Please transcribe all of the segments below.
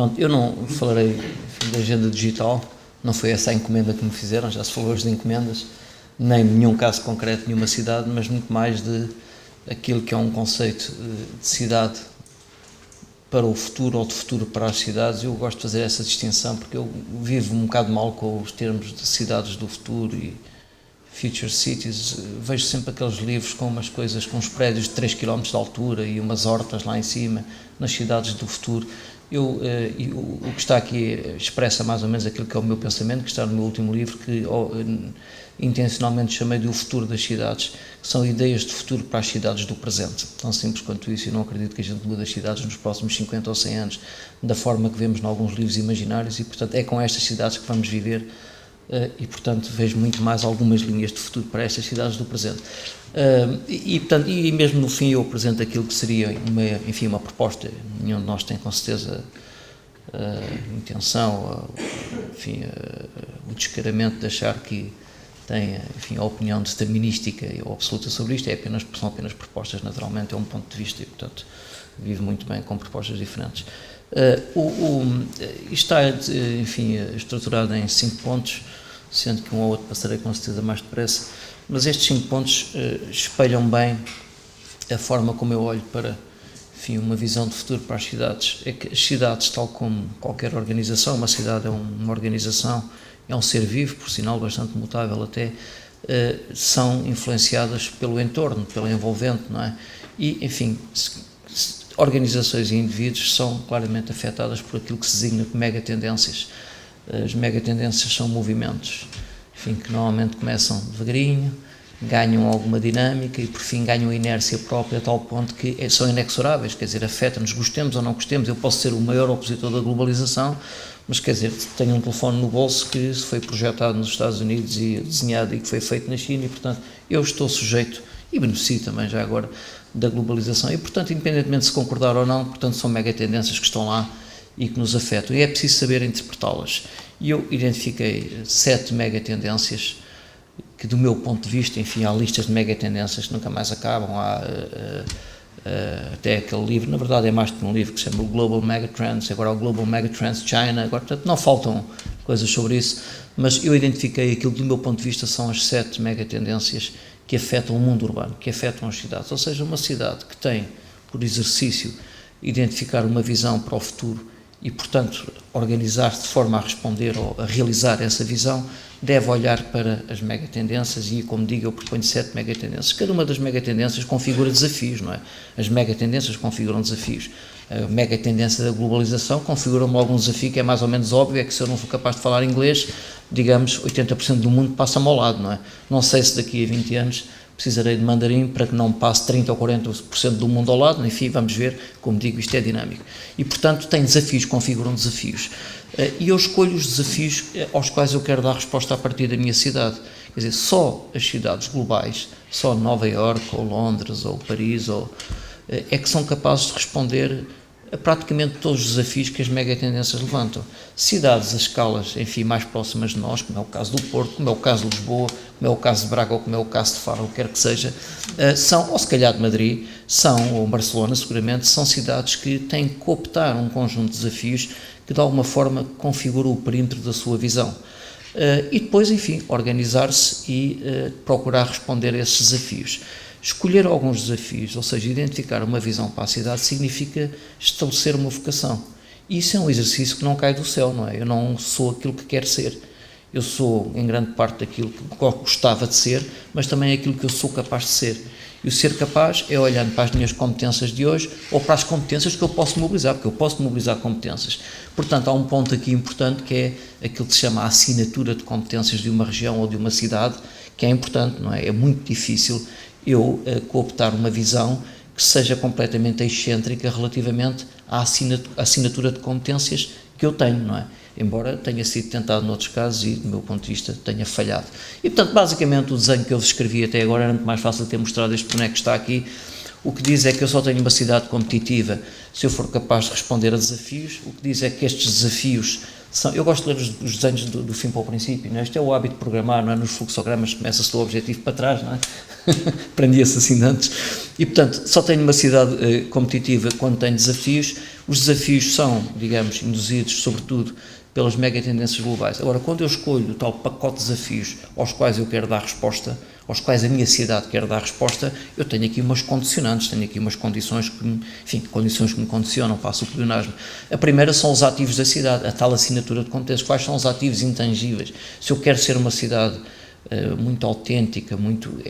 Pronto, eu não falarei, enfim, da agenda digital, não foi essa a encomenda que me fizeram, já se falou hoje de encomendas, nem nenhum caso concreto, nenhuma cidade, mas muito mais de aquilo que é um conceito de cidade para o futuro ou de futuro para as cidades. Eu gosto de fazer essa distinção porque eu vivo um bocado mal com os termos de cidades do futuro e future cities. Vejo sempre aqueles livros com umas coisas, com uns prédios de 3 km de altura e umas hortas lá em cima, nas cidades do futuro. O que está aqui expressa mais ou menos aquilo que é o meu pensamento, que está no meu último livro, que intencionalmente chamei de O Futuro das Cidades, que são ideias de futuro para as cidades do presente. Tão simples quanto isso. Eu não acredito que a gente mude as cidades nos próximos 50 ou 100 anos da forma que vemos em alguns livros imaginários e, portanto, é com estas cidades que vamos viver e, portanto, vejo muito mais algumas linhas de futuro para estas cidades do presente. Portanto, e mesmo no fim eu apresento aquilo que seria uma proposta. Nenhum de nós tem com certeza intenção, o descaramento de achar que tem, enfim, a opinião determinística ou absoluta sobre isto. São apenas propostas, naturalmente, é um ponto de vista e, portanto, vivo muito bem com propostas diferentes. Isto está, enfim, estruturado em 5 pontos, sendo que um ou outro passarei com certeza mais depressa, mas estes 5 pontos espelham bem a forma como eu olho para, enfim, uma visão de futuro para as cidades. É que as cidades, tal como qualquer organização, uma cidade é uma organização, é um ser vivo, por sinal bastante mutável até, são influenciadas pelo entorno, pelo envolvente, não é? E, enfim, organizações e indivíduos são claramente afetadas por aquilo que se designa de megatendências. As megatendências são movimentos, enfim, que normalmente começam devagarinho, ganham alguma dinâmica e por fim ganham inércia própria a tal ponto que são inexoráveis, quer dizer, afetam-nos, gostemos ou não gostemos. Eu posso ser o maior opositor da globalização, mas quer dizer, tenho um telefone no bolso que foi projetado nos Estados Unidos e desenhado e que foi feito na China e, portanto, eu estou sujeito e beneficio também já agora da globalização e, portanto, independentemente de se concordar ou não, portanto, são megatendências que estão lá e que nos afetam e é preciso saber interpretá-las. E eu identifiquei 7 megatendências que, do meu ponto de vista, enfim, há listas de megatendências que nunca mais acabam, há até aquele livro, na verdade é mais que um livro, que se chama o Global Megatrends, agora há o Global Megatrends China, agora, portanto, não faltam coisas sobre isso, mas eu identifiquei aquilo que, do meu ponto de vista, são as 7 megatendências que afetam o mundo urbano, que afetam as cidades, ou seja, uma cidade que tem, por exercício, identificar uma visão para o futuro e, portanto, organizar-se de forma a responder ou a realizar essa visão, deve olhar para as megatendências e, como digo, eu proponho 7 megatendências. Cada uma das megatendências configura desafios, não é? As megatendências configuram desafios. A megatendência da globalização configura-me logo um desafio que é mais ou menos óbvio, é que se eu não sou capaz de falar inglês, digamos, 80% do mundo passa-me ao lado, não é? Não sei se daqui a 20 anos precisarei de mandarim para que não passe 30% ou 40% do mundo ao lado, enfim, vamos ver, como digo, isto é dinâmico. E, portanto, tem desafios, configuram desafios. E eu escolho os desafios aos quais eu quero dar resposta a partir da minha cidade. Quer dizer, só as cidades globais, só Nova Iorque, ou Londres, ou Paris, é que são capazes de responder a praticamente todos os desafios que as megatendências levantam. Cidades a escalas, enfim, mais próximas de nós, como é o caso do Porto, como é o caso de Lisboa, como é o caso de Braga ou como é o caso de Faro, o que quer que seja, são, ou se calhar de Madrid, ou Barcelona seguramente, são cidades que têm que cooptar um conjunto de desafios que de alguma forma configuram o perímetro da sua visão. E depois, enfim, organizar-se e procurar responder a esses desafios. Escolher alguns desafios, ou seja, identificar uma visão para a cidade, significa estabelecer uma vocação. E isso é um exercício que não cai do céu, não é? Eu não sou aquilo que quero ser. Eu sou, em grande parte, daquilo que gostava de ser, mas também aquilo que eu sou capaz de ser. E o ser capaz é olhando para as minhas competências de hoje ou para as competências que eu posso mobilizar, porque eu posso mobilizar competências. Portanto, há um ponto aqui importante que é aquilo que se chama a assinatura de competências de uma região ou de uma cidade, que é importante, não é? É muito difícil eu cooptar uma visão que seja completamente excêntrica relativamente à assinatura de competências que eu tenho, não é? Embora tenha sido tentado noutros casos e, do meu ponto de vista, tenha falhado. E, portanto, basicamente, o desenho que eu vos escrevi até agora era muito mais fácil de ter mostrado este boneco que está aqui. O que diz é que eu só tenho uma cidade competitiva se eu for capaz de responder a desafios. O que diz é que estes desafios Eu gosto de ler os desenhos do fim para o princípio, não é? Este é o hábito de programar, não é? Nos fluxogramas começa-se do objetivo para trás, não é? Aprendia-se assim antes. E, portanto, só tenho uma cidade competitiva quando tem desafios. Os desafios são, digamos, induzidos, sobretudo, pelas megatendências globais. Agora, quando eu escolho o tal pacote de desafios aos quais eu quero dar resposta, aos quais a minha cidade quer dar resposta, eu tenho aqui umas condicionantes, tenho aqui umas condições condições que me condicionam, passo o pleonasmo. A primeira são os ativos da cidade, a tal assinatura de contexto. Quais são os ativos intangíveis? Se eu quero ser uma cidade muito autêntica,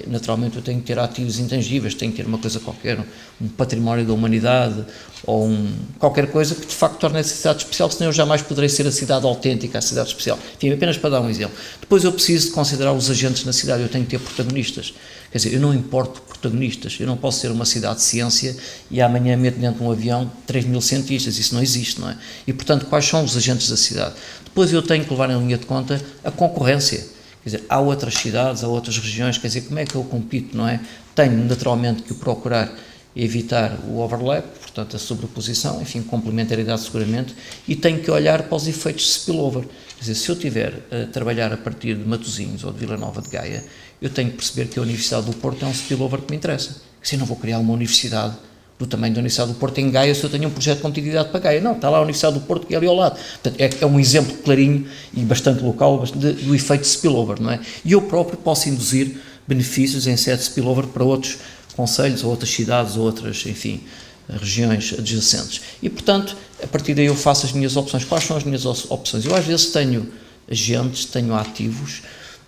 naturalmente eu tenho que ter ativos intangíveis, tenho que ter uma coisa qualquer, um património da humanidade, ou qualquer coisa que de facto torne essa cidade especial, senão eu jamais poderei ser a cidade autêntica, a cidade especial. Enfim, apenas para dar um exemplo. Depois eu preciso de considerar os agentes na cidade, eu tenho que ter protagonistas. Quer dizer, eu não importo protagonistas, eu não posso ser uma cidade de ciência e amanhã meto dentro de um avião 3.000 cientistas, isso não existe, não é? E portanto, quais são os agentes da cidade? Depois eu tenho que levar em linha de conta a concorrência. Quer dizer, há outras cidades, há outras regiões, quer dizer, como é que eu compito, não é? Tenho naturalmente que procurar evitar o overlap, portanto a sobreposição, enfim, complementaridade seguramente, e tenho que olhar para os efeitos de spillover. Quer dizer, se eu estiver a trabalhar a partir de Matosinhos ou de Vila Nova de Gaia, eu tenho que perceber que a Universidade do Porto é um spillover que me interessa. Se eu não vou criar uma universidade do tamanho da Universidade do Porto em Gaia, se eu tenho um projeto de competitividade para Gaia. Não, está lá a Universidade do Porto que é ali ao lado. Portanto, é um exemplo clarinho e bastante local do efeito de spillover, não é? E eu próprio posso induzir benefícios em sede de spillover para outros concelhos, ou outras cidades, ou outras, enfim, regiões adjacentes. E, portanto, a partir daí eu faço as minhas opções. Quais são as minhas opções? Eu às vezes tenho agentes, tenho ativos,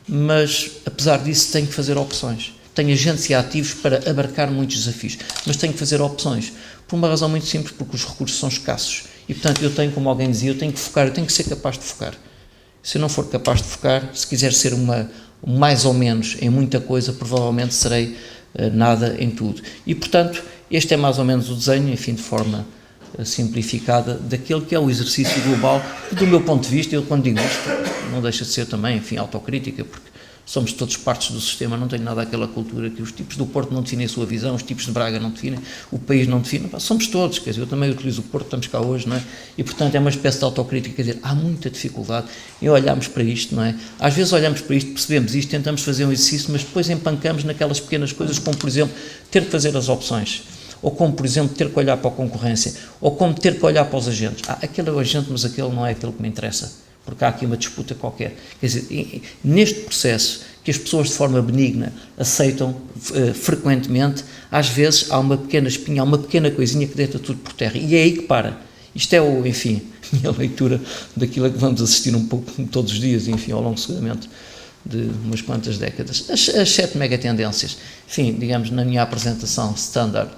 mas, apesar disso, tenho que fazer opções. Tenho agentes e ativos para abarcar muitos desafios, mas tenho que fazer opções, por uma razão muito simples, porque os recursos são escassos. E, portanto, eu tenho, como alguém dizia, eu tenho que focar, eu tenho que ser capaz de focar. Se eu não for capaz de focar, se quiser ser mais ou menos em muita coisa, provavelmente serei nada em tudo. E, portanto, este é mais ou menos o desenho, enfim, de forma simplificada, daquele que é o exercício global, que, do meu ponto de vista, eu quando digo isto, não deixa de ser também, enfim, autocrítica, porque somos todos partes do sistema, não tenho nada aquela cultura que os tipos do Porto não definem a sua visão, os tipos de Braga não definem, o país não define, somos todos, quer dizer, eu também utilizo o Porto, estamos cá hoje, não é? E, portanto, é uma espécie de autocrítica, quer dizer, há muita dificuldade em olharmos para isto, não é? Às vezes olhamos para isto, percebemos isto, tentamos fazer um exercício, mas depois empancamos naquelas pequenas coisas, como, por exemplo, ter que fazer as opções, ou como, por exemplo, ter que olhar para a concorrência, ou como ter que olhar para os agentes. Aquele é o agente, mas aquele não é aquele que me interessa, porque há aqui uma disputa qualquer. Quer dizer, neste processo que as pessoas de forma benigna aceitam frequentemente, às vezes há uma pequena espinha, há uma pequena coisinha que deita tudo por terra, e é aí que para. Isto é, enfim, a minha leitura daquilo a que vamos assistir um pouco todos os dias, enfim, ao longo seguramente de umas quantas décadas. As 7 megatendências, enfim, digamos, na minha apresentação standard,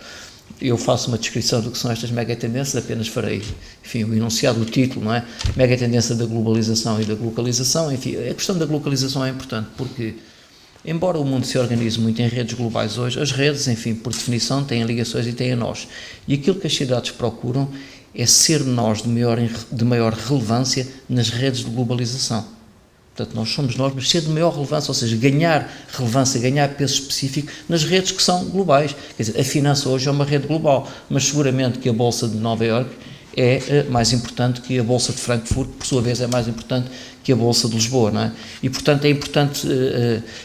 eu faço uma descrição do que são estas megatendências, apenas farei, enfim, o enunciado, o título, não é? Megatendência da globalização e da localização. Enfim, a questão da localização é importante porque, embora o mundo se organize muito em redes globais hoje, as redes, enfim, por definição, têm ligações e têm nós. E aquilo que as cidades procuram é ser nós de maior relevância nas redes de globalização. Portanto, nós somos nós, mas ser de maior relevância, ou seja, ganhar relevância, ganhar peso específico nas redes que são globais. Quer dizer, a finança hoje é uma rede global, mas seguramente que a Bolsa de Nova Iorque é mais importante que a Bolsa de Frankfurt, que por sua vez é mais importante que a Bolsa de Lisboa, não é? E, portanto, é importante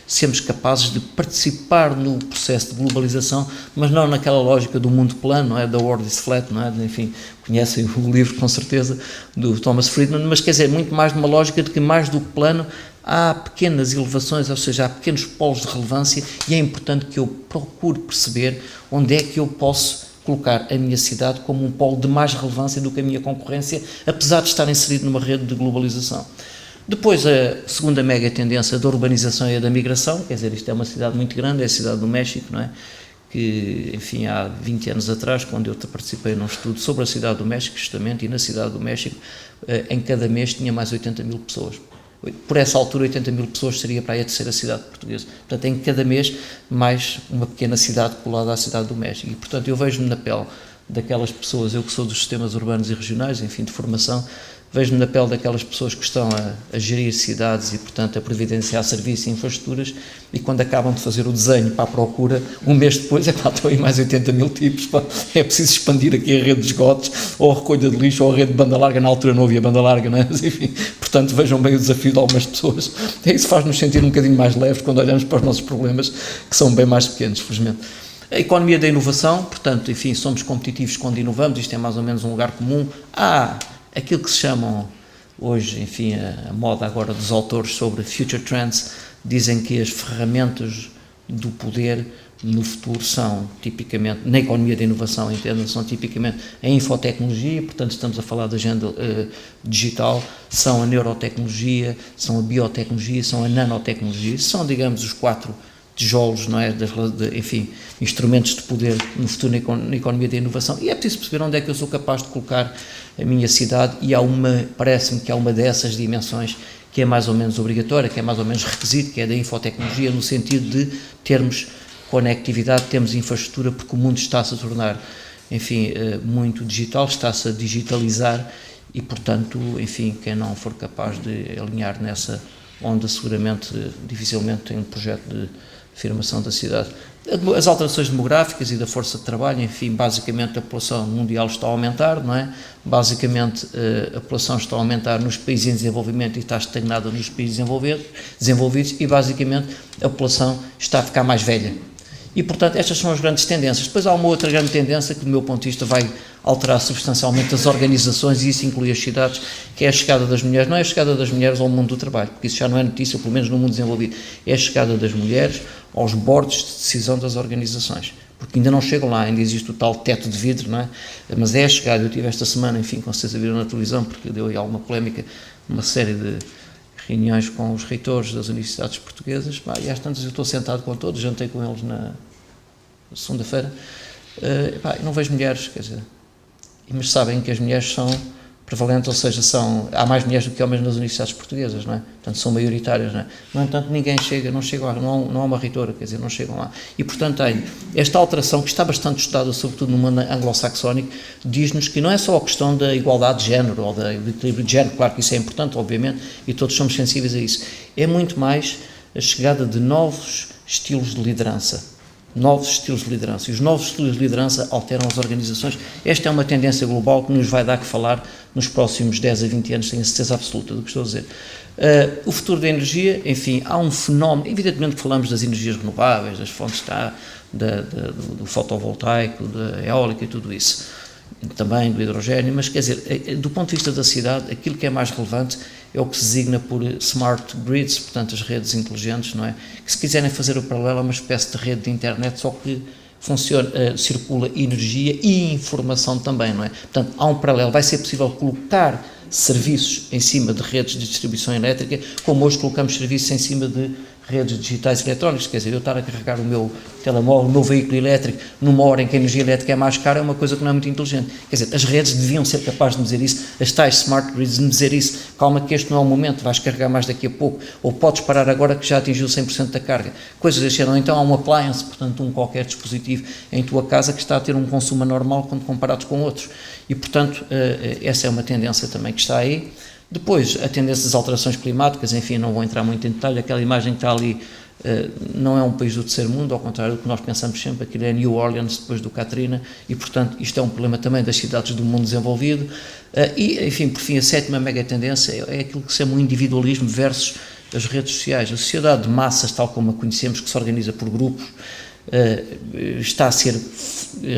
sermos capazes de participar no processo de globalização, mas não naquela lógica do mundo plano, não é? Da world is flat, não é? Enfim, conhecem o livro, com certeza, do Thomas Friedman, mas quer dizer, muito mais numa lógica de que, mais do que plano, há pequenas elevações, ou seja, há pequenos polos de relevância, e é importante que eu procure perceber onde é que eu posso colocar a minha cidade como um polo de mais relevância do que a minha concorrência, apesar de estar inserido numa rede de globalização. Depois, a segunda mega tendência da urbanização e da migração, quer dizer, isto é uma cidade muito grande, é a cidade do México, não é? Que, enfim, há 20 anos atrás, quando eu participei num estudo sobre a cidade do México, justamente, e na cidade do México, em cada mês tinha mais 80.000 pessoas. Por essa altura, 80.000 pessoas seria para aí a terceira cidade portuguesa. Portanto, em cada mês, mais uma pequena cidade colada à cidade do México. E, portanto, eu vejo-me na pele daquelas pessoas, eu que sou dos sistemas urbanos e regionais, enfim, de formação, vejo-me na pele daquelas pessoas que estão a gerir cidades e, portanto, a providenciar serviços e infraestruturas, e quando acabam de fazer o desenho para a procura, um mês depois, estão aí mais 80 mil tipos, é preciso expandir aqui a rede de esgotos, ou a recolha de lixo, ou a rede de banda larga. Na altura não havia banda larga, não é? Mas, enfim, portanto, vejam bem o desafio de algumas pessoas. Isso faz-nos sentir um bocadinho mais leves quando olhamos para os nossos problemas, que são bem mais pequenos, felizmente. A economia da inovação, portanto, enfim, somos competitivos quando inovamos, isto é mais ou menos um lugar comum. Aquilo que se chamam hoje, enfim, a moda agora dos autores sobre future trends, dizem que as ferramentas do poder no futuro são tipicamente, na economia da inovação, entendem, são tipicamente a infotecnologia, portanto estamos a falar da agenda digital, são a neurotecnologia, são a biotecnologia, são a nanotecnologia, são, digamos, os 4 tijolos, não é, enfim, instrumentos de poder no futuro na economia da inovação, e é preciso perceber onde é que eu sou capaz de colocar a minha cidade, e parece-me que há uma dessas dimensões que é mais ou menos obrigatória, que é mais ou menos requisito, que é da infotecnologia, no sentido de termos conectividade, termos infraestrutura, porque o mundo está-se a tornar, enfim, muito digital, está-se a digitalizar, e, portanto, enfim, quem não for capaz de alinhar nessa onda, seguramente, dificilmente tem um projeto de afirmação da cidade. As alterações demográficas e da força de trabalho, enfim, basicamente a população mundial está a aumentar, não é? Basicamente a população está a aumentar nos países em desenvolvimento e está estagnada nos países desenvolvidos, e basicamente a população está a ficar mais velha. E, portanto, estas são as grandes tendências. Depois há uma outra grande tendência que, do meu ponto de vista, vai alterar substancialmente as organizações, e isso inclui as cidades, que é a chegada das mulheres. Não é a chegada das mulheres ao mundo do trabalho, porque isso já não é notícia, pelo menos no mundo desenvolvido. É a chegada das mulheres aos bordos de decisão das organizações, porque ainda não chegam lá, ainda existe o tal teto de vidro, não é? Mas é a chegada. Eu tive esta semana, enfim, com certeza viram na televisão, porque deu aí alguma polémica, uma série de reuniões com os reitores das universidades portuguesas, e às tantas eu estou sentado com todos, jantei com eles na segunda-feira, e não vejo mulheres, quer dizer, mas sabem que as mulheres são prevalentes, ou seja, há mais mulheres do que homens nas universidades portuguesas, não é? Portanto, são maioritárias, não é? No entanto, ninguém chega, não há uma reitora, quer dizer, não chegam lá. E, portanto, esta alteração, que está bastante estudada, sobretudo no mundo anglo-saxónico, diz-nos que não é só a questão da igualdade de género, ou do equilíbrio de género, claro que isso é importante, obviamente, e todos somos sensíveis a isso, é muito mais a chegada de novos estilos de liderança. E os novos estilos de liderança alteram as organizações. Esta é uma tendência global que nos vai dar que falar nos próximos 10 a 20 anos, tenho a certeza absoluta do que estou a dizer. O futuro da energia, enfim, há um fenómeno, evidentemente que falamos das energias renováveis, das fontes do fotovoltaico, da eólica e tudo isso, também do hidrogênio, mas, quer dizer, do ponto de vista da cidade, aquilo que é mais relevante é o que se designa por smart grids, portanto as redes inteligentes, não é? Que, se quiserem fazer o paralelo, é uma espécie de rede de internet, só que circula energia e informação também, não é? Portanto, há um paralelo, vai ser possível colocar serviços em cima de redes de distribuição elétrica, como hoje colocamos serviços em cima de redes digitais eletrónicas, quer dizer, eu estar a carregar o meu telemóvel, o meu veículo elétrico, numa hora em que a energia elétrica é mais cara, é uma coisa que não é muito inteligente. Quer dizer, as redes deviam ser capazes de me dizer isso, as tais smart grids de me dizer isso, calma que este não é o momento, vais carregar mais daqui a pouco, ou podes parar agora que já atingiu 100% da carga. Coisas deste género. Então há um appliance, portanto qualquer dispositivo em tua casa que está a ter um consumo anormal quando comparados com outros. E, portanto, essa é uma tendência também que está aí. Depois, a tendência das alterações climáticas, enfim, não vou entrar muito em detalhe, aquela imagem que está ali não é um país do terceiro mundo, ao contrário do que nós pensamos sempre, aquilo é New Orleans depois do Katrina, e, portanto, isto é um problema também das cidades do mundo desenvolvido. E, enfim, por fim, a sétima mega tendência é aquilo que se chama o individualismo versus as redes sociais. A sociedade de massas, tal como a conhecemos, que se organiza por grupos, está a ser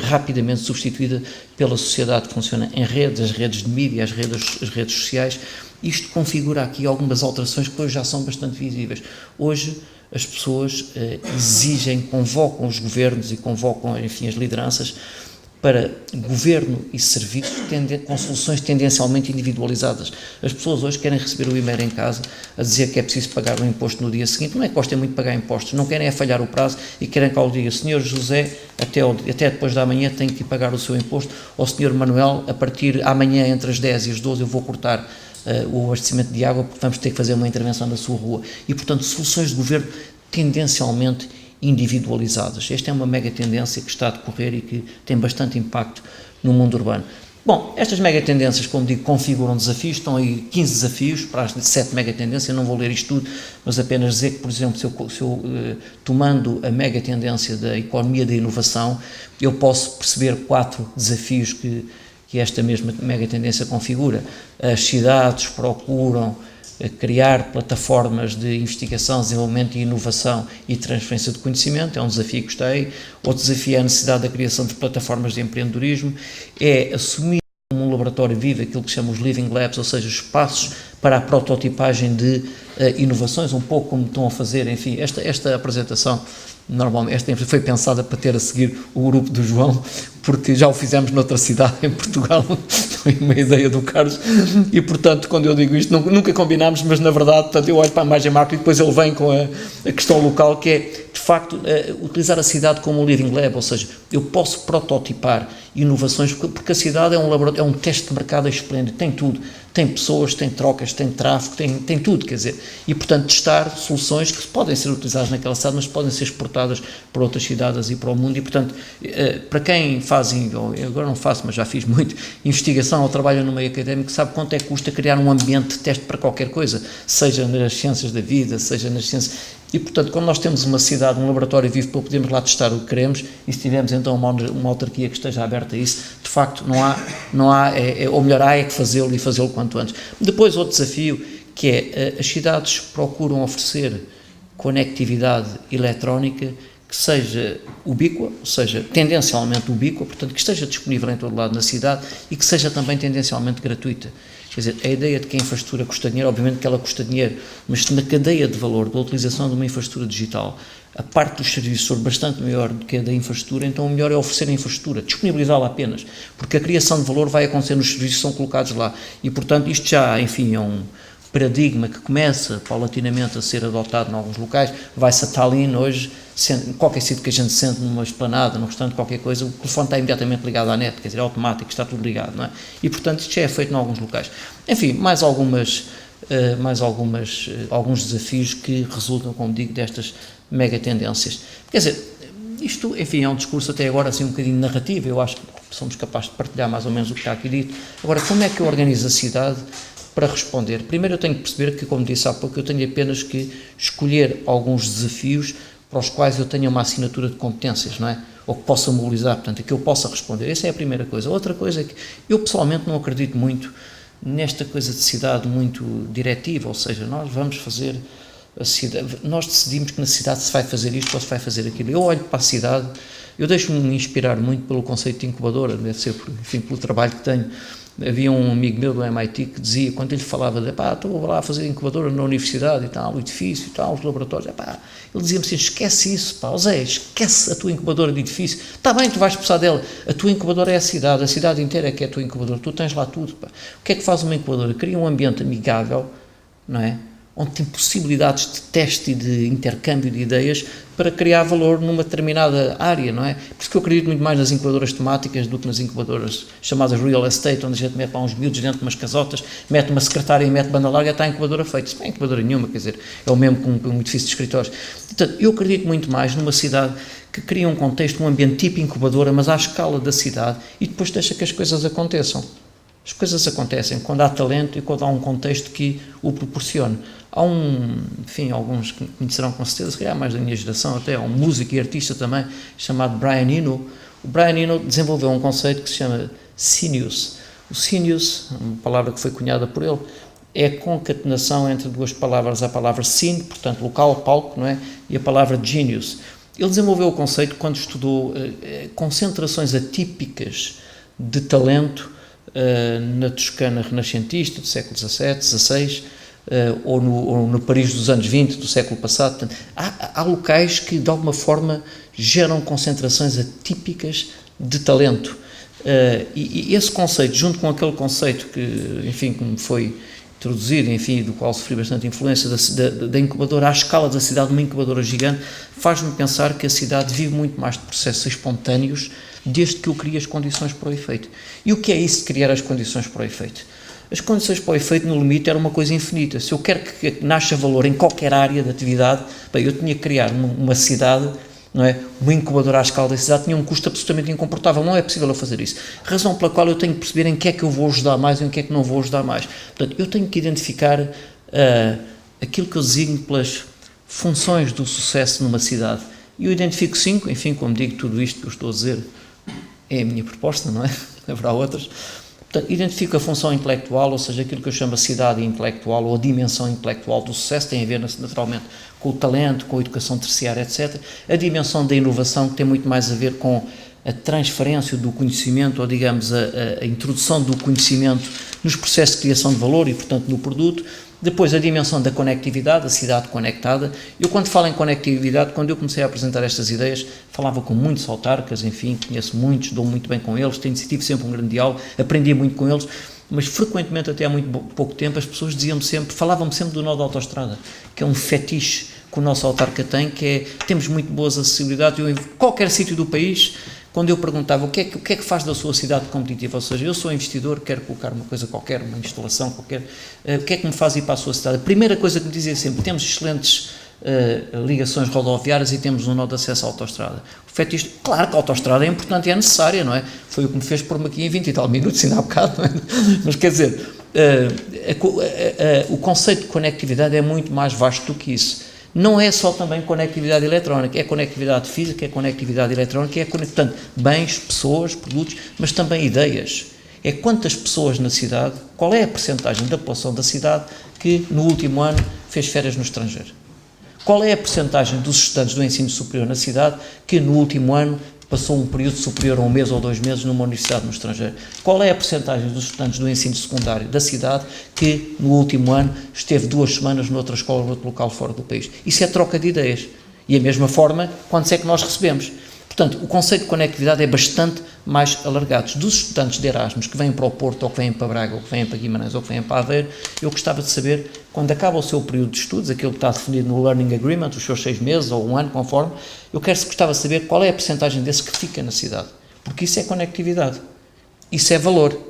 rapidamente substituída pela sociedade que funciona em redes, as redes de mídia, as redes sociais. Isto configura aqui algumas alterações que hoje já são bastante visíveis. Hoje as pessoas convocam os governos e convocam, enfim, as lideranças para governo e serviços com soluções tendencialmente individualizadas. As pessoas hoje querem receber o e-mail em casa a dizer que é preciso pagar o imposto no dia seguinte. Não é que gostem muito de pagar impostos, não querem falhar o prazo e querem que ao dia, Senhor José, até depois da manhã tem que pagar o seu imposto, ou Senhor Manuel, a partir amanhã entre as 10 e as 12 eu vou cortar o abastecimento de água porque vamos ter que fazer uma intervenção na sua rua. E, portanto, soluções de governo tendencialmente individualizadas. Esta é uma mega tendência que está a decorrer e que tem bastante impacto no mundo urbano. Bom, estas megatendências, como digo, configuram desafios, estão aí 15 desafios para as 7 megatendências, eu não vou ler isto tudo, mas apenas dizer que, por exemplo, se eu tomando a megatendência da economia da inovação, eu posso perceber 4 desafios que esta mesma megatendência configura. As cidades procuram criar plataformas de investigação, desenvolvimento e inovação e transferência de conhecimento, é um desafio que gostei. Outro desafio é a necessidade da criação de plataformas de empreendedorismo, é assumir como um laboratório vivo aquilo que chamamos Living Labs, ou seja, espaços para a prototipagem de inovações, um pouco como estão a fazer, enfim, esta apresentação normalmente, esta foi pensada para ter a seguir o grupo do João, porque já o fizemos noutra cidade em Portugal, foi uma ideia do Carlos, e portanto, quando eu digo isto, nunca combinámos, mas na verdade, portanto, eu olho para a imagem macro e depois ele vem com a questão local, que é, de facto, utilizar a cidade como um living lab, ou seja, eu posso prototipar inovações, porque a cidade é um laboratório, é um teste de mercado esplêndido, tem tudo, tem pessoas, tem trocas, tem tráfego, tem tudo, quer dizer, e portanto testar soluções que podem ser utilizadas naquela cidade, mas podem ser exportadas para outras cidades e para o mundo, e portanto, para quem faz, eu agora não faço, mas já fiz muito, investigação ou trabalho no meio académico, sabe quanto é que custa criar um ambiente de teste para qualquer coisa, seja nas ciências da vida, seja nas ciências. E, portanto, quando nós temos uma cidade, um laboratório vivo para podermos lá testar o que queremos, e se tivermos então uma autarquia que esteja aberta a isso, de facto ou melhor, há é que fazê-lo e fazê-lo quanto antes. Depois, outro desafio, que é, as cidades procuram oferecer conectividade eletrónica que seja ubíqua, ou seja, tendencialmente ubíqua, portanto, que esteja disponível em todo lado na cidade e que seja também tendencialmente gratuita. Quer dizer, a ideia de que a infraestrutura custa dinheiro, obviamente que ela custa dinheiro, mas se na cadeia de valor da utilização de uma infraestrutura digital a parte dos serviços for bastante maior do que a da infraestrutura, então o melhor é oferecer a infraestrutura, disponibilizá-la apenas, porque a criação de valor vai acontecer nos serviços que são colocados lá. E, portanto, isto já, enfim, é um paradigma que começa paulatinamente a ser adotado em alguns locais. Vai-se a Tallinn hoje, em qualquer sítio que a gente sente numa esplanada, num restaurante, qualquer coisa, o telefone está imediatamente ligado à net, quer dizer, é automático, está tudo ligado, não é? E, portanto, isto já é feito em alguns locais. Enfim, alguns desafios que resultam, como digo, destas mega tendências. Quer dizer, isto, enfim, é um discurso até agora assim um bocadinho narrativo, eu acho que somos capazes de partilhar mais ou menos o que está aqui dito. Agora, como é que eu organizo a cidade para responder? Primeiro eu tenho que perceber que, como disse há pouco, eu tenho apenas que escolher alguns desafios para os quais eu tenha uma assinatura de competências, não é? Ou que possa mobilizar, portanto, a que eu possa responder. Essa é a primeira coisa. Outra coisa é que eu pessoalmente não acredito muito nesta coisa de cidade muito diretiva, ou seja, nós vamos fazer a cidade, nós decidimos que na cidade se vai fazer isto ou se vai fazer aquilo. Eu olho para a cidade, eu deixo-me inspirar muito pelo conceito de incubadora, deve ser, enfim, pelo trabalho que tenho. Havia um amigo meu do MIT que dizia, quando ele falava de, estou lá a fazer incubadora na universidade e tal, o edifício e tal, os laboratórios, ele dizia-me assim, esquece isso, Zé, esquece a tua incubadora de edifício, está bem, tu vais precisar dela, a tua incubadora é a cidade inteira é que é a tua incubadora, tu tens lá tudo, O que é que faz uma incubadora? Cria um ambiente amigável, não é? Onde tem possibilidades de teste e de intercâmbio de ideias para criar valor numa determinada área, não é? Por isso que eu acredito muito mais nas incubadoras temáticas do que nas incubadoras chamadas real estate, onde a gente mete lá uns miúdos dentro de umas casotas, mete uma secretária e mete banda larga, está a incubadora feita. Isso não é incubadora nenhuma, quer dizer, é o mesmo com um edifício de escritórios. Portanto, eu acredito muito mais numa cidade que cria um contexto, um ambiente tipo incubadora, mas à escala da cidade, e depois deixa que as coisas aconteçam. As coisas acontecem quando há talento e quando há um contexto que o proporcione. Há alguns que conhecerão com certeza, se calhar mais da minha geração até, há um músico e artista também, chamado Brian Eno. O Brian Eno desenvolveu um conceito que se chama Synews. O Synews, uma palavra que foi cunhada por ele, é a concatenação entre duas palavras, a palavra scene, portanto local, palco, não é? E a palavra genius. Ele desenvolveu o conceito quando estudou concentrações atípicas de talento na Toscana renascentista do século XVII, XVI, ou no Paris dos anos 20 do século passado. Portanto, há locais que de alguma forma geram concentrações atípicas de talento, e esse conceito, junto com aquele conceito que, enfim, como foi introduzido, enfim, do qual sofri bastante influência da incubadora à escala da cidade, uma incubadora gigante, faz-me pensar que a cidade vive muito mais de processos espontâneos desde que eu crie as condições para o efeito. E o que é isso de criar as condições para o efeito? As condições para o efeito, no limite, era uma coisa infinita. Se eu quero que nasça valor em qualquer área de atividade, eu tinha que criar uma cidade não é? Uma incubadora à escala da cidade tinha um custo absolutamente incomportável, não é possível eu fazer isso. Razão pela qual eu tenho que perceber em que é que eu vou ajudar mais e em que é que não vou ajudar mais. Portanto, eu tenho que identificar aquilo que eu designo pelas funções do sucesso numa cidade. E eu identifico 5, enfim, como digo, tudo isto que eu estou a dizer é a minha proposta, não é? Haverá outras. Portanto, identifico a função intelectual, ou seja, aquilo que eu chamo a cidade intelectual ou a dimensão intelectual do sucesso, tem a ver naturalmente com o talento, com a educação terciária, etc. A dimensão da inovação, que tem muito mais a ver com a transferência do conhecimento, ou digamos, a introdução do conhecimento nos processos de criação de valor e, portanto, no produto. Depois, a dimensão da conectividade, a cidade conectada. Eu, quando falo em conectividade, quando eu comecei a apresentar estas ideias, falava com muitos autarcas, enfim, conheço muitos, dou muito bem com eles, tive sempre um grande diálogo, aprendi muito com eles, mas frequentemente, até há muito pouco tempo, as pessoas diziam-me sempre, falavam-me sempre do nó da autoestrada, que é um fetiche que o nosso autarca tem, que é, temos muito boas acessibilidades, eu, em qualquer sítio do país, quando eu perguntava o que é que faz da sua cidade competitiva, ou seja, eu sou investidor, quero colocar uma coisa qualquer, uma instalação qualquer, o que é que me faz ir para a sua cidade? A primeira coisa que me dizia sempre, temos excelentes ligações rodoviárias e temos um nó de acesso à autoestrada. O fetiche, claro que a autoestrada é importante e é necessária, não é? Foi o que me fez pôr-me aqui em 20 e tal minutos, ainda há bocado, não é? Mas quer dizer, o conceito de conectividade é muito mais vasto do que isso. Não é só também conectividade eletrónica, é conectividade física, é conectividade eletrónica, é conectando bens, pessoas, produtos, mas também ideias. É quantas pessoas na cidade, qual é a percentagem da população da cidade que no último ano fez férias no estrangeiro? Qual é a percentagem dos estudantes do ensino superior na cidade que no último ano passou um período superior a 1 mês ou 2 meses numa universidade no estrangeiro? Qual é a percentagem dos estudantes do ensino secundário da cidade que, no último ano, esteve 2 semanas noutra escola, noutro local fora do país? Isso é troca de ideias. E, da mesma forma, quantos é que nós recebemos? Portanto, o conceito de conectividade é bastante mais alargado. Dos estudantes de Erasmus que vêm para o Porto, ou que vêm para Braga, ou que vêm para Guimarães, ou que vêm para Aveiro, eu gostava de saber, quando acaba o seu período de estudos, aquilo que está definido no Learning Agreement, os seus 6 meses ou 1 ano, conforme, gostava de saber qual é a percentagem desse que fica na cidade. Porque isso é conectividade. Isso é valor.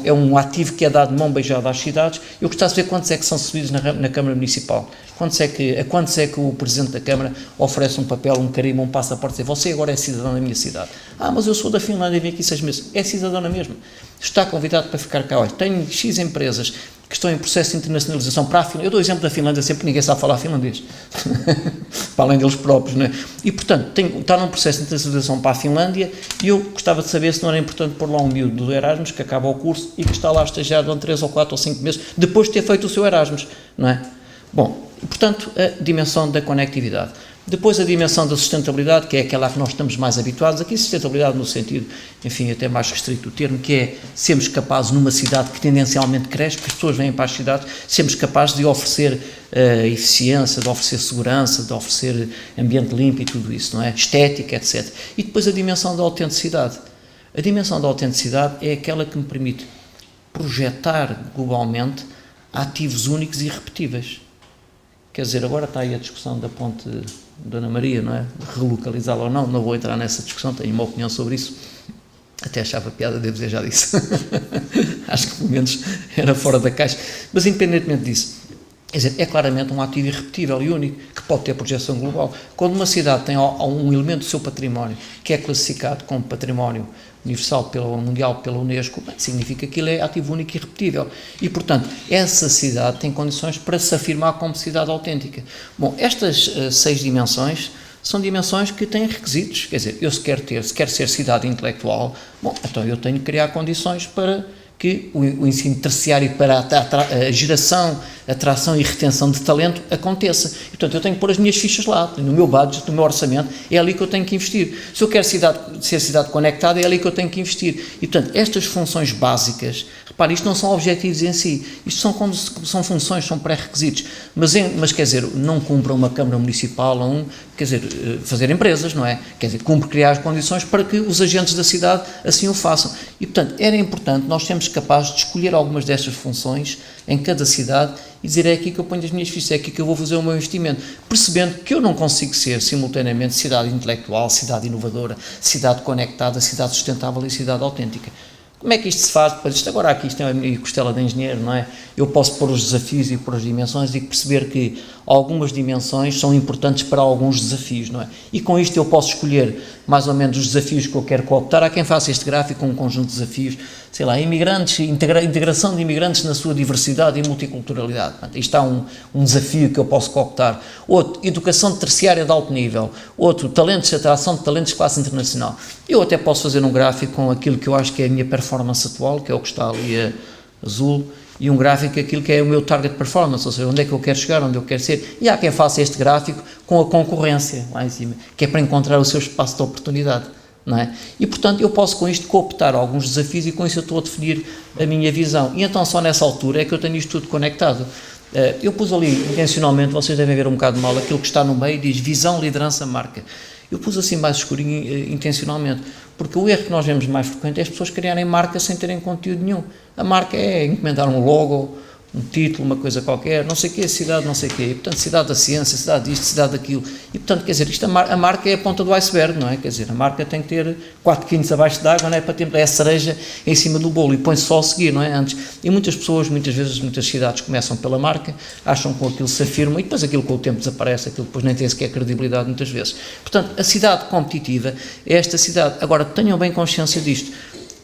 É um ativo que é dado de mão beijada às cidades. Eu gostava de ver quantos é que são subidos na Câmara Municipal. Quantos é que o Presidente da Câmara oferece um papel, um carimbo, um passaporte, dizer, você agora é cidadão da minha cidade. Mas eu sou da Finlândia e vim aqui 6 meses. É cidadão na mesma. Está convidado para ficar cá. Olha, tenho X empresas que estão em processo de internacionalização para a Finlândia. Eu dou o exemplo da Finlândia sempre que ninguém sabe falar finlandês. Para além deles próprios, não é? E, portanto, está num processo de internacionalização para a Finlândia e eu gostava de saber se não era importante pôr lá um miúdo do Erasmus que acaba o curso e que está lá a estagiar durante 3 ou 4 ou 5 meses depois de ter feito o seu Erasmus, não é? Bom, portanto, a dimensão da conectividade. Depois a dimensão da sustentabilidade, que é aquela a que nós estamos mais habituados, aqui sustentabilidade no sentido, enfim, até mais restrito o termo, que é sermos capazes numa cidade que tendencialmente cresce, porque as pessoas vêm para as cidades, sermos capazes de oferecer eficiência, de oferecer segurança, de oferecer ambiente limpo e tudo isso, não é? Estética, etc. E depois a dimensão da autenticidade. A dimensão da autenticidade é aquela que me permite projetar globalmente ativos únicos e irrepetíveis. Quer dizer, agora está aí a discussão da ponte Dona Maria, não é? De relocalizá-la ou não, não vou entrar nessa discussão, tenho uma opinião sobre isso. Até achava piada, devo dizer, já disse. Acho que pelo menos era fora da caixa. Mas independentemente disso, quer dizer, é claramente um ativo irrepetível e único, que pode ter projeção global. Quando uma cidade tem um elemento do seu património que é classificado como património universal mundial pela Unesco, significa que aquilo é ativo único e irrepetível. E, portanto, essa cidade tem condições para se afirmar como cidade autêntica. Bom, estas 6 dimensões são dimensões que têm requisitos. Quer dizer, eu se quero ser cidade intelectual, bom, então eu tenho que criar condições para que o ensino terciário para a geração, atração e retenção de talento aconteça. E, portanto, eu tenho que pôr as minhas fichas lá, no meu budget, no meu orçamento, é ali que eu tenho que investir. Se eu quero ser cidade conectada, é ali que eu tenho que investir. E, portanto, estas funções básicas, repare, isto não são objetivos em si, isto são funções, são pré-requisitos, mas quer dizer, não cumpre uma Câmara Municipal ou quer dizer, fazer empresas, não é? Quer dizer, cumpre criar as condições para que os agentes da cidade assim o façam. E, portanto, era importante nós sermos capazes de escolher algumas destas funções em cada cidade e dizer, é aqui que eu ponho as minhas fichas, é aqui que eu vou fazer o meu investimento, percebendo que eu não consigo ser simultaneamente cidade intelectual, cidade inovadora, cidade conectada, cidade sustentável e cidade autêntica. Como é que isto se faz? Depois, isto agora aqui, isto é a minha costela de engenheiro, não é? Eu posso pôr os desafios e pôr as dimensões e perceber que algumas dimensões são importantes para alguns desafios, não é? E com isto eu posso escolher mais ou menos os desafios que eu quero cooptar. Há quem faça este gráfico com um conjunto de desafios, sei lá, imigrantes, integração de imigrantes na sua diversidade e multiculturalidade. Portanto, isto há um desafio que eu posso cooptar. Outro, educação terciária de alto nível. Outro, talentos, atração de talentos de classe internacional. Eu até posso fazer um gráfico com aquilo que eu acho que é a minha performance atual, que é o que está ali azul, e um gráfico aquilo que é o meu target performance, ou seja, onde é que eu quero chegar, onde eu quero ser. E há quem faça este gráfico com a concorrência lá em cima, que é para encontrar o seu espaço de oportunidade, não é? E, portanto, eu posso com isto cooptar alguns desafios e com isso eu estou a definir a minha visão. E então só nessa altura é que eu tenho isto tudo conectado. Eu pus ali, intencionalmente, vocês devem ver um bocado mal, aquilo que está no meio diz visão, liderança, marca. Eu pus assim mais escurinho intencionalmente, porque o erro que nós vemos mais frequente é as pessoas criarem marca sem terem conteúdo nenhum. A marca é encomendar um logo, um título, uma coisa qualquer, não sei o quê, cidade, não sei o quê, e, portanto, cidade da ciência, cidade disto, cidade daquilo, e, portanto, quer dizer, isto, a marca é a ponta do iceberg, não é? Quer dizer, a marca tem que ter 4 quintos abaixo d'água, não é? Para ter, é a cereja em cima do bolo, e põe-se só a seguir, não é? Antes, e muitas pessoas, muitas vezes, muitas cidades começam pela marca, acham que com aquilo se afirmam, e depois aquilo com o tempo desaparece, aquilo depois nem tem sequer credibilidade muitas vezes. Portanto, a cidade competitiva é esta cidade. Agora, tenham bem consciência disto.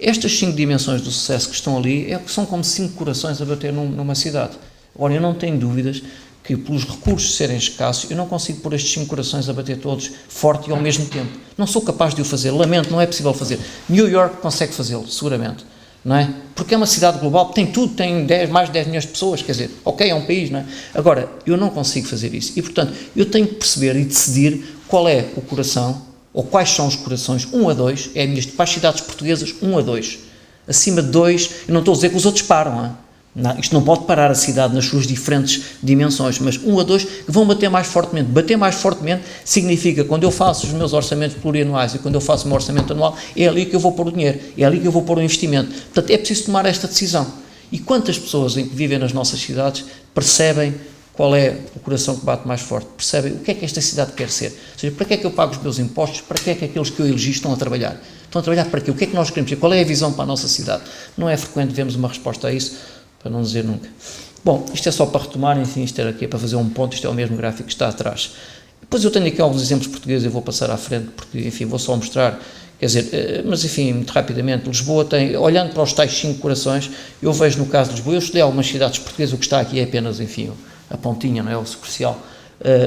Estas 5 dimensões do sucesso que estão ali são como 5 corações a bater numa cidade. Agora, eu não tenho dúvidas que, pelos recursos serem escassos, eu não consigo pôr estes 5 corações a bater todos forte e ao mesmo tempo. Não sou capaz de o fazer, lamento, não é possível fazer. New York consegue fazê-lo, seguramente, não é? Porque é uma cidade global, tem tudo, tem mais de 10 milhões de pessoas, quer dizer, ok, é um país, não é? Agora, eu não consigo fazer isso e, portanto, eu tenho que perceber e decidir qual é o coração, ou quais são os corações, 1 a 2, é a minha, para as cidades portuguesas, 1 a 2. Acima de 2, eu não estou a dizer que os outros param, não, isto não pode parar a cidade nas suas diferentes dimensões, mas 1 a 2 que vão bater mais fortemente. Bater mais fortemente significa, quando eu faço os meus orçamentos plurianuais e quando eu faço o meu orçamento anual, é ali que eu vou pôr o dinheiro, é ali que eu vou pôr o investimento. Portanto, é preciso tomar esta decisão. E quantas pessoas em que vivem nas nossas cidades percebem qual é o coração que bate mais forte, percebem o que é que esta cidade quer ser, ou seja, para que é que eu pago os meus impostos, para que é que aqueles que eu elegi estão a trabalhar para quê, o que é que nós queremos ser, qual é a visão para a nossa cidade. Não é frequente vermos uma resposta a isso, para não dizer nunca. Bom, isto é só para retomar, enfim, isto era aqui para fazer um ponto, isto é o mesmo gráfico que está atrás. Depois eu tenho aqui alguns exemplos portugueses, eu vou passar à frente, porque, enfim, vou só mostrar, quer dizer, mas enfim, muito rapidamente, Lisboa tem, olhando para os tais 5 corações, eu vejo no caso de Lisboa, eu estudei algumas cidades portuguesas, o que está aqui é apenas, enfim, a pontinha, não é o superficial.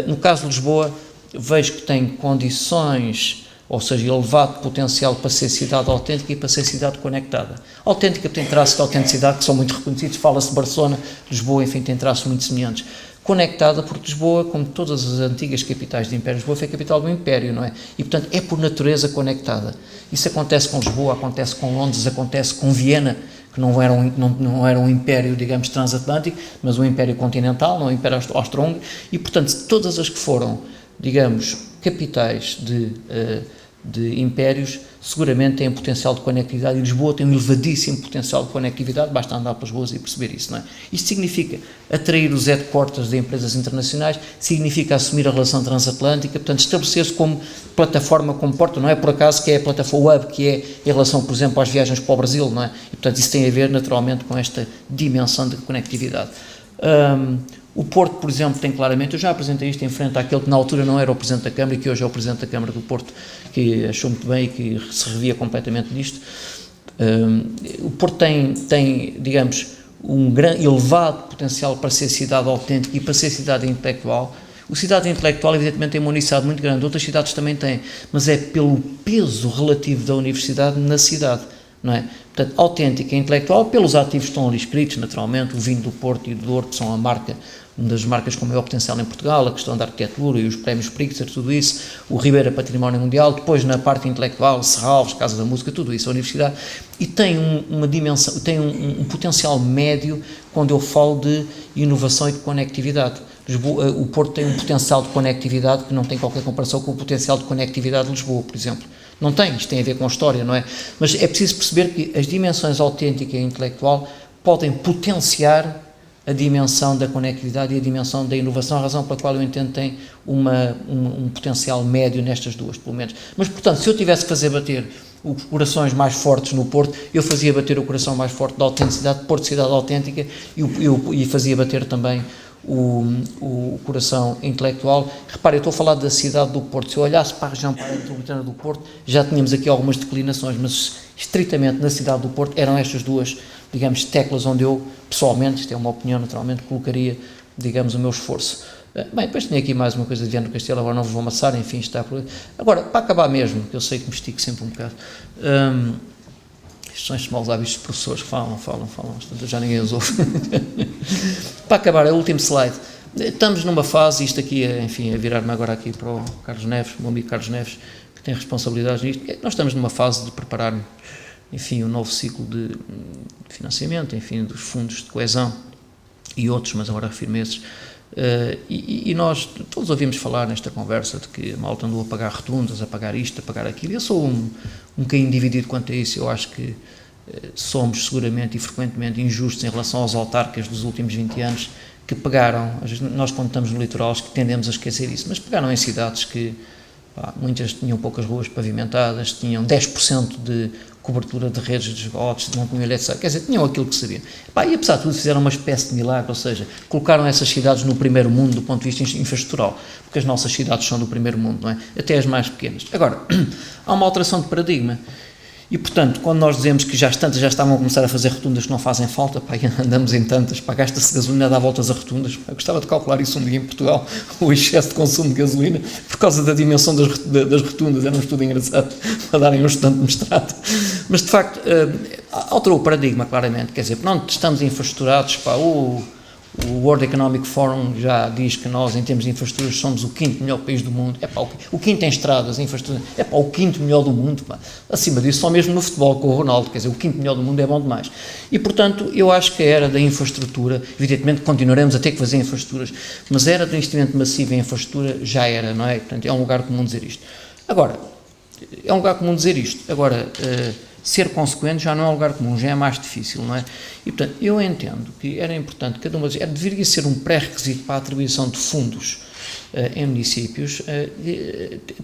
No caso de Lisboa, vejo que tem condições, ou seja, elevado potencial para ser cidade autêntica e para ser cidade conectada. Autêntica tem traços de autenticidade que são muito reconhecidos, fala-se de Barcelona, Lisboa, enfim, tem traços muito semelhantes. Conectada, porque Lisboa, como todas as antigas capitais de Império, Lisboa foi a capital do Império, não é? E, portanto, é por natureza conectada. Isso acontece com Lisboa, acontece com Londres, acontece com Viena, que não era um império, digamos, transatlântico, mas um império continental, não um império austro-húngaro, e, portanto, todas as que foram, digamos, capitais de impérios, seguramente têm potencial de conectividade, e Lisboa tem um elevadíssimo potencial de conectividade, basta andar pelas ruas e perceber isso, não é? Isto significa atrair os headquarters de empresas internacionais, significa assumir a relação transatlântica, portanto, estabelecer-se como plataforma, como porta, não é por acaso que é a plataforma Hub, que é em relação, por exemplo, às viagens para o Brasil, não é? E, portanto, isso tem a ver, naturalmente, com esta dimensão de conectividade. O Porto, por exemplo, tem claramente, eu já apresentei isto em frente àquele que na altura não era o Presidente da Câmara e que hoje é o Presidente da Câmara do Porto, que achou muito bem e que se revia completamente disto. O Porto tem, digamos, um grande, elevado potencial para ser cidade autêntica e para ser cidade intelectual. O cidade intelectual, evidentemente, tem uma unicidade muito grande, outras cidades também têm, mas é pelo peso relativo da universidade na cidade, não é? Portanto, autêntica e intelectual, pelos ativos que estão ali escritos, naturalmente, o vinho do Porto e do Douro, que são a marca, uma das marcas com maior potencial em Portugal, a questão da arquitetura e os prémios Pritzker, tudo isso, o Ribeira Património Mundial, depois na parte intelectual, Serralves, Casa da Música, tudo isso, a universidade, e tem uma dimensão, tem um potencial médio quando eu falo de inovação e de conectividade. O Porto tem um potencial de conectividade que não tem qualquer comparação com o potencial de conectividade de Lisboa, por exemplo. Não tem, isto tem a ver com a história, não é? Mas é preciso perceber que as dimensões autêntica e intelectual podem potenciar a dimensão da conectividade e a dimensão da inovação, a razão pela qual eu entendo que tem um potencial médio nestas duas, pelo menos. Mas, portanto, se eu tivesse que fazer bater os corações mais fortes no Porto, eu fazia bater o coração mais forte da autenticidade, Porto cidade autêntica, e fazia bater também o coração intelectual. Repare, eu estou a falar da cidade do Porto. Se eu olhasse para a região metropolitana do Porto, já tínhamos aqui algumas declinações, mas estritamente na cidade do Porto eram estas duas, digamos, teclas onde eu, pessoalmente, isto é uma opinião naturalmente, colocaria, digamos, o meu esforço. Bem, depois tinha aqui mais uma coisa de Viana do Castelo, agora não vos vou amassar, enfim, está por... Agora, para acabar mesmo, que eu sei que me estico sempre um bocado, estes são estes maus hábitos dos professores que falam, já ninguém os ouve. Para acabar, é o último slide. Estamos numa fase, isto aqui é, enfim, a virar-me agora aqui para o Carlos Neves, o meu amigo Carlos Neves, que tem responsabilidades nisto. Nós estamos numa fase de preparar, enfim, um novo ciclo de financiamento, enfim, dos fundos de coesão e outros, mas agora refiro-me a esses. E nós todos ouvimos falar nesta conversa de que a malta andou a pagar rotundas, a pagar isto, a pagar aquilo. Eu sou um bocadinho dividido quanto a isso. Eu acho que somos seguramente e frequentemente injustos em relação aos autarcas dos últimos 20 anos que pegaram, nós quando estamos no litoral que tendemos a esquecer isso, mas pegaram em cidades que muitas tinham poucas ruas pavimentadas, tinham 10% de cobertura de redes de esgotos, não tinham eletricidade, quer dizer, tinham aquilo que sabiam. E apesar de tudo fizeram uma espécie de milagre, ou seja, colocaram essas cidades no primeiro mundo do ponto de vista infraestrutural, porque as nossas cidades são do primeiro mundo, não é? Até as mais pequenas. Agora, há uma alteração de paradigma. E, portanto, quando nós dizemos que já estavam a começar a fazer rotundas que não fazem falta, andamos em tantas, gasta-se gasolina a dar voltas a rotundas, eu gostava de calcular isso um dia em Portugal, o excesso de consumo de gasolina, por causa da dimensão das rotundas, era um estudo engraçado, para darem um estudante de mestrado. Mas, de facto, alterou o paradigma, claramente, quer dizer, não estamos infraestruturados, o World Economic Forum já diz que nós, em termos de infraestruturas, somos o quinto melhor país do mundo. O quinto em estradas, infraestruturas, o quinto melhor do mundo. Acima disso, só mesmo no futebol com o Ronaldo, quer dizer, o quinto melhor do mundo é bom demais. E, portanto, eu acho que a era da infraestrutura, evidentemente continuaremos a ter que fazer infraestruturas, mas a era do investimento massivo em infraestrutura já era, não é? Portanto, é um lugar comum dizer isto. Agora, ser consequente já não é um lugar comum, já é mais difícil, não é? E, portanto, eu entendo que era importante, deveria ser um pré-requisito para a atribuição de fundos em municípios,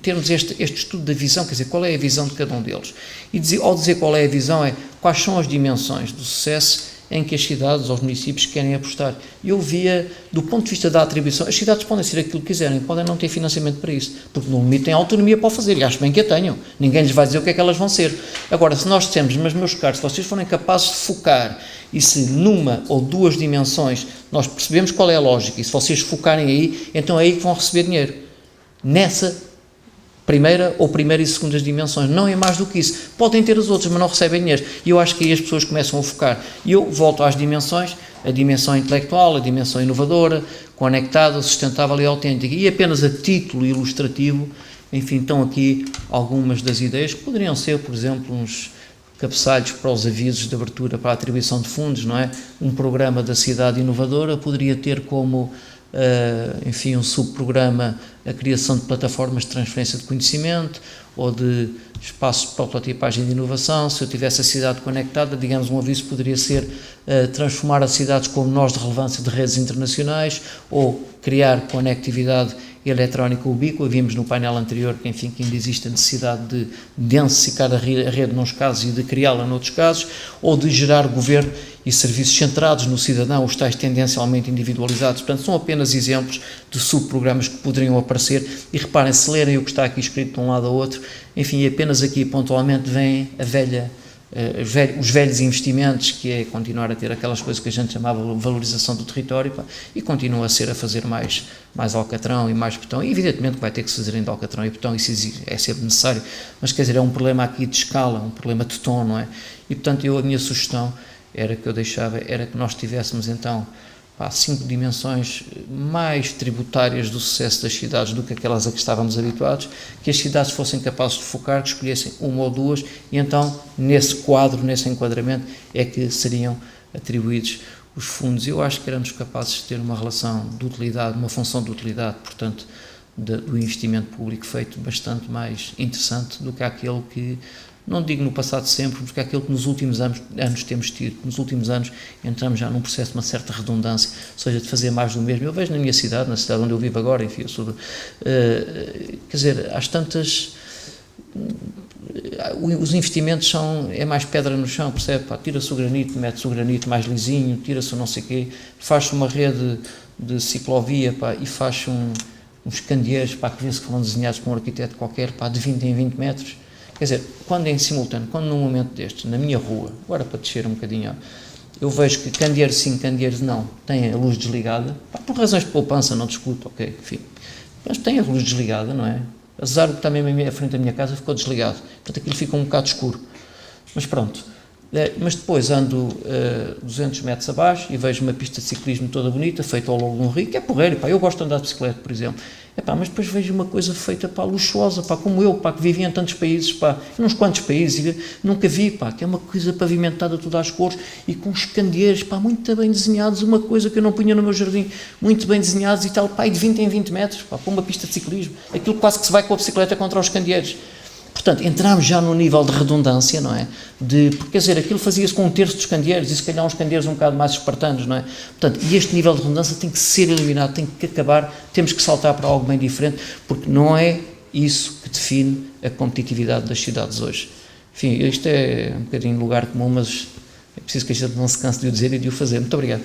termos este estudo da visão, quer dizer, qual é a visão de cada um deles. E ao dizer qual é a visão, quais são as dimensões do sucesso em que as cidades ou os municípios querem apostar. Eu via, do ponto de vista da atribuição, as cidades podem ser aquilo que quiserem, podem não ter financiamento para isso, porque no limite têm autonomia para o fazer, e acho bem que a tenham. Ninguém lhes vai dizer o que é que elas vão ser. Agora, se nós dissemos, mas meus caros, se vocês forem capazes de focar, e se numa ou duas dimensões nós percebemos qual é a lógica, e se vocês focarem aí, então é aí que vão receber dinheiro. Nessa primeira e segundas dimensões, não é mais do que isso. Podem ter as outras, mas não recebem dinheiro. E eu acho que aí as pessoas começam a focar. E eu volto às dimensões, a dimensão intelectual, a dimensão inovadora, conectada, sustentável e autêntica. E apenas a título ilustrativo, enfim, estão aqui algumas das ideias que poderiam ser, por exemplo, uns cabeçalhos para os avisos de abertura para a atribuição de fundos, não é? Um programa da cidade inovadora poderia ter como enfim, um subprograma a criação de plataformas de transferência de conhecimento ou de espaços de prototipagem de inovação. Se eu tivesse a cidade conectada, digamos, um aviso poderia ser transformar as cidades com menores de relevância de redes internacionais ou criar conectividade eletrónica ubíqua. Vimos no painel anterior que, enfim, que ainda existe a necessidade de densificar a rede nos casos e de criá-la noutros casos, ou de gerar governo e serviços centrados no cidadão, os tais tendencialmente individualizados. Portanto, são apenas exemplos de subprogramas que poderiam aparecer, e reparem, se lerem o que está aqui escrito de um lado ao outro, enfim, apenas aqui pontualmente vem os velhos investimentos, que é continuar a ter aquelas coisas que a gente chamava de valorização do território, e continua a fazer mais alcatrão e mais betão, e evidentemente que vai ter que se fazer ainda alcatrão e betão, isso é sempre necessário, mas quer dizer, é um problema aqui de escala, um problema de tom, não é? E portanto a minha sugestão era que nós tivéssemos então 5 dimensões mais tributárias do sucesso das cidades do que aquelas a que estávamos habituados, que as cidades fossem capazes de focar, que escolhessem uma ou duas, e então nesse quadro, nesse enquadramento, é que seriam atribuídos os fundos. Eu acho que éramos capazes de ter uma relação de utilidade, uma função de utilidade, portanto, do investimento público feito bastante mais interessante do que aquele que, não digo no passado sempre, porque é aquilo que nos últimos anos temos tido. Nos últimos anos entramos já num processo de uma certa redundância, ou seja, de fazer mais do mesmo. Eu vejo na minha cidade, na cidade onde eu vivo agora, enfim, quer dizer, às tantas, os investimentos é mais pedra no chão, percebe? Pá, tira-se o granito, mete-se o granito mais lisinho, tira-se o não sei o quê, faz-se uma rede de ciclovia, pá, e faz-se uns candeeiros, pá, que vê-se que foram desenhados por um arquiteto qualquer, pá, de 20 em 20 metros. Quer dizer, quando é em simultâneo, quando num momento destes, na minha rua, agora para descer um bocadinho, eu vejo que candeeiro sim, candeeiro não, tem a luz desligada, pá, por razões de poupança, não discuto, ok, enfim, mas tem a luz desligada, não é? Azar, que também à frente da minha casa ficou desligado, portanto aquilo fica um bocado escuro, mas pronto. Mas depois ando 200 metros abaixo e vejo uma pista de ciclismo toda bonita, feita ao longo de um rio, que é porreiro, pá, eu gosto de andar de bicicleta, por exemplo, mas depois vejo uma coisa feita, pá, luxuosa, pá, como eu, pá, que vivi em tantos países, pá, em uns quantos países, nunca vi, pá, que é uma coisa pavimentada toda às cores e com os candeeiros, pá, muito bem desenhados, uma coisa que eu não punha no meu jardim, muito bem desenhados e tal, pá, e de 20 em 20 metros, pá, com uma pista de ciclismo, aquilo quase que se vai com a bicicleta contra os candeeiros. Portanto, entramos já no nível de redundância, não é? Porque, quer dizer, aquilo fazia-se com um terço dos candeeiros e se calhar uns candeeiros um bocado mais espartanos, não é? Portanto, e este nível de redundância tem que ser eliminado, tem que acabar, temos que saltar para algo bem diferente, porque não é isso que define a competitividade das cidades hoje. Enfim, isto é um bocadinho lugar comum, mas é preciso que a gente não se canse de o dizer e de o fazer. Muito obrigado.